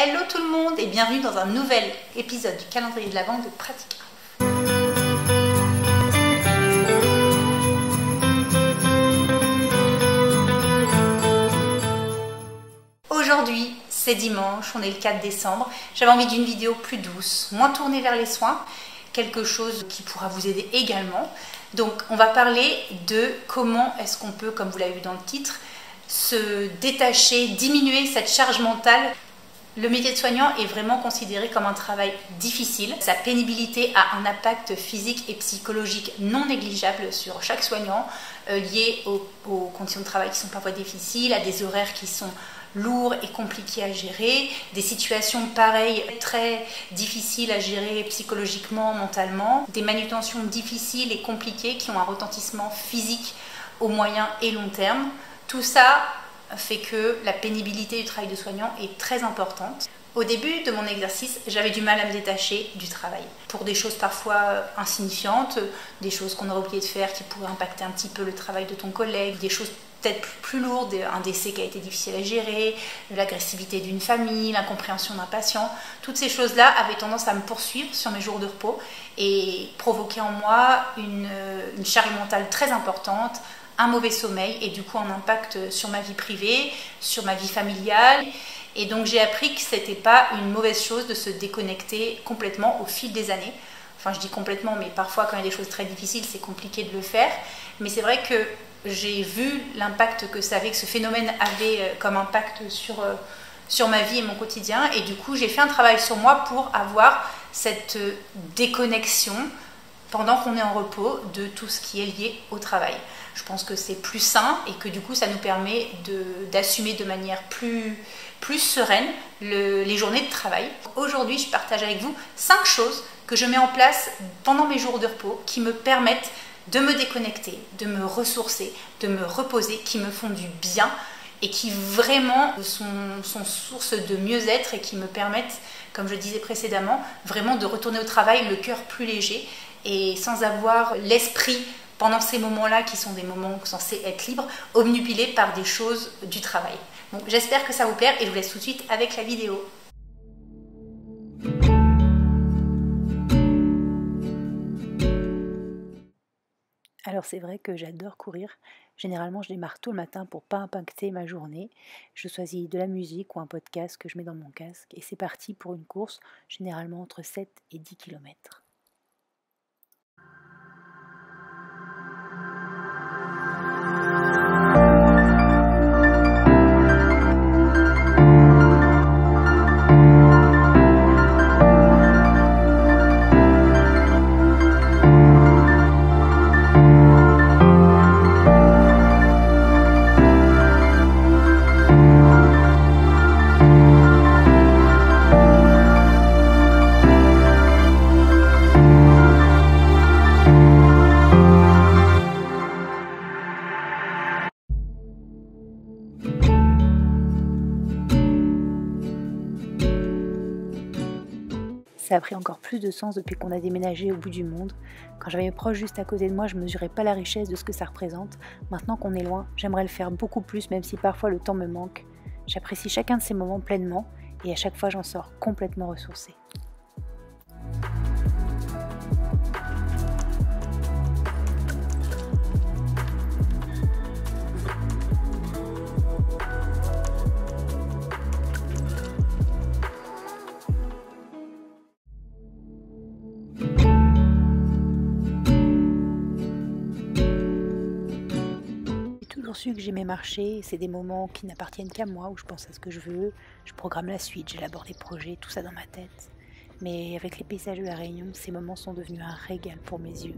Hello tout le monde et bienvenue dans un nouvel épisode du calendrier de l'Avent de Pratique. Aujourd'hui, c'est dimanche, on est le 4 décembre. J'avais envie d'une vidéo plus douce, moins tournée vers les soins, quelque chose qui pourra vous aider également. Donc, on va parler de comment est-ce qu'on peut, comme vous l'avez vu dans le titre, se détacher, diminuer cette charge mentale. Le métier de soignant est vraiment considéré comme un travail difficile. Sa pénibilité a un impact physique et psychologique non négligeable sur chaque soignant, lié aux conditions de travail qui sont parfois difficiles, à des horaires qui sont lourds et compliqués à gérer, des situations pareilles très difficiles à gérer psychologiquement, mentalement, des manutentions difficiles et compliquées qui ont un retentissement physique au moyen et long terme. Tout ça fait que la pénibilité du travail de soignant est très importante. Au début de mon exercice, j'avais du mal à me détacher du travail. Pour des choses parfois insignifiantes, des choses qu'on aurait oublié de faire qui pourraient impacter un petit peu le travail de ton collègue, des choses peut-être plus lourdes, un décès qui a été difficile à gérer, l'agressivité d'une famille, l'incompréhension d'un patient. Toutes ces choses-là avaient tendance à me poursuivre sur mes jours de repos et provoquer en moi une charge mentale très importante, un mauvais sommeil et du coup un impact sur ma vie privée, sur ma vie familiale. Et donc j'ai appris que c'était pas une mauvaise chose de se déconnecter complètement au fil des années. Enfin je dis complètement, mais parfois quand il y a des choses très difficiles, c'est compliqué de le faire. Mais c'est vrai que j'ai vu l'impact que ça avait, que ce phénomène avait comme impact sur ma vie et mon quotidien. Et du coup j'ai fait un travail sur moi pour avoir cette déconnexion pendant qu'on est en repos de tout ce qui est lié au travail. Je pense que c'est plus sain et que du coup ça nous permet d'assumer de manière plus sereine les journées de travail. Aujourd'hui, je partage avec vous 5 choses que je mets en place pendant mes jours de repos qui me permettent de me déconnecter, de me ressourcer, de me reposer, qui me font du bien et qui vraiment sont source de mieux-être et qui me permettent, comme je disais précédemment, vraiment de retourner au travail le cœur plus léger et sans avoir l'esprit pendant ces moments-là, qui sont des moments censés être libres, obnubilés par des choses du travail. Donc j'espère que ça vous plaît et je vous laisse tout de suite avec la vidéo. Alors c'est vrai que j'adore courir. Généralement je démarre tôt le matin pour pas impacter ma journée. Je choisis de la musique ou un podcast que je mets dans mon casque et c'est parti pour une course, généralement entre 7 et 10 km. Ça a pris encore plus de sens depuis qu'on a déménagé au bout du monde. Quand j'avais mes proches juste à côté de moi, je ne mesurais pas la richesse de ce que ça représente. Maintenant qu'on est loin, j'aimerais le faire beaucoup plus, même si parfois le temps me manque. J'apprécie chacun de ces moments pleinement et à chaque fois j'en sors complètement ressourcée. Su que j'aimais marcher, c'est des moments qui n'appartiennent qu'à moi, où je pense à ce que je veux, je programme la suite, j'élabore des projets, tout ça dans ma tête. Mais avec les paysages de la Réunion, ces moments sont devenus un régal pour mes yeux.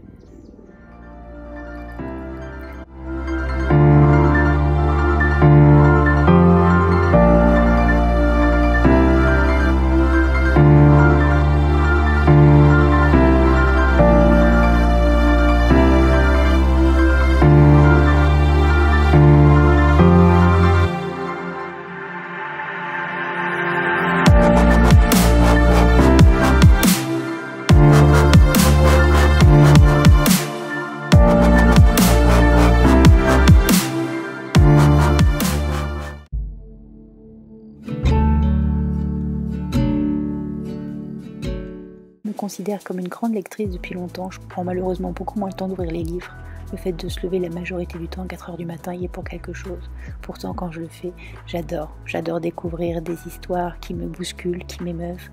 considère comme une grande lectrice depuis longtemps, je prends malheureusement beaucoup moins le temps d'ouvrir les livres. Le fait de se lever la majorité du temps à 4 h du matin y est pour quelque chose. Pourtant, quand je le fais, j'adore. J'adore découvrir des histoires qui me bousculent, qui m'émeuvent.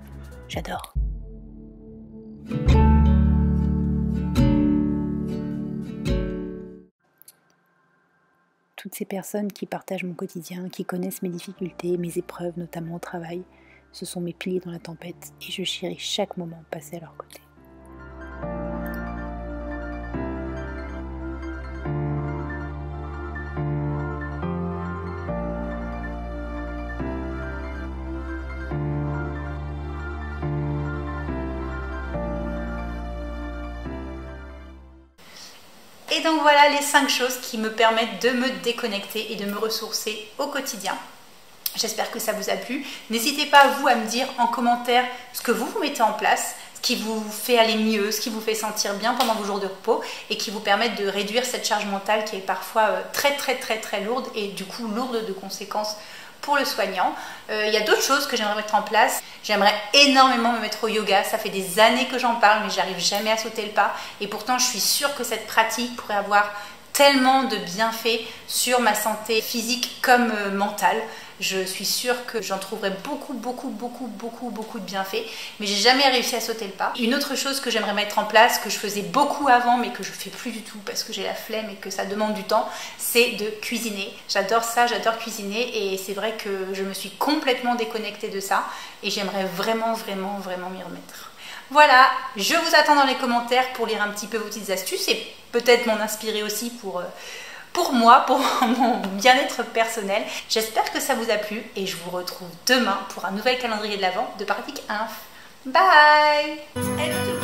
J'adore. Toutes ces personnes qui partagent mon quotidien, qui connaissent mes difficultés, mes épreuves, notamment au travail, ce sont mes piliers dans la tempête et je chéris chaque moment passé à leur côté. Et donc voilà les 5 choses qui me permettent de me déconnecter et de me ressourcer au quotidien. J'espère que ça vous a plu. N'hésitez pas vous à me dire en commentaire ce que vous mettez en place, ce qui vous fait aller mieux, ce qui vous fait sentir bien pendant vos jours de repos et qui vous permettent de réduire cette charge mentale qui est parfois très lourde et du coup lourde de conséquences pour le soignant. Il y a d'autres choses que j'aimerais mettre en place. J'aimerais énormément me mettre au yoga. Ça fait des années que j'en parle, mais j'arrive jamais à sauter le pas. Et pourtant, je suis sûre que cette pratique pourrait avoir tellement de bienfaits sur ma santé physique comme mentale. Je suis sûre que j'en trouverai beaucoup de bienfaits, mais j'ai jamais réussi à sauter le pas. Une autre chose que j'aimerais mettre en place, que je faisais beaucoup avant, mais que je fais plus du tout parce que j'ai la flemme et que ça demande du temps, c'est de cuisiner. J'adore ça, j'adore cuisiner et c'est vrai que je me suis complètement déconnectée de ça et j'aimerais vraiment m'y remettre. Voilà, je vous attends dans les commentaires pour lire un petit peu vos petites astuces et peut-être m'en inspirer aussi pour moi, pour mon bien-être personnel. J'espère que ça vous a plu et je vous retrouve demain pour un nouvel calendrier de l'Avent de Pratique Inf. Bye! Hello tout le monde.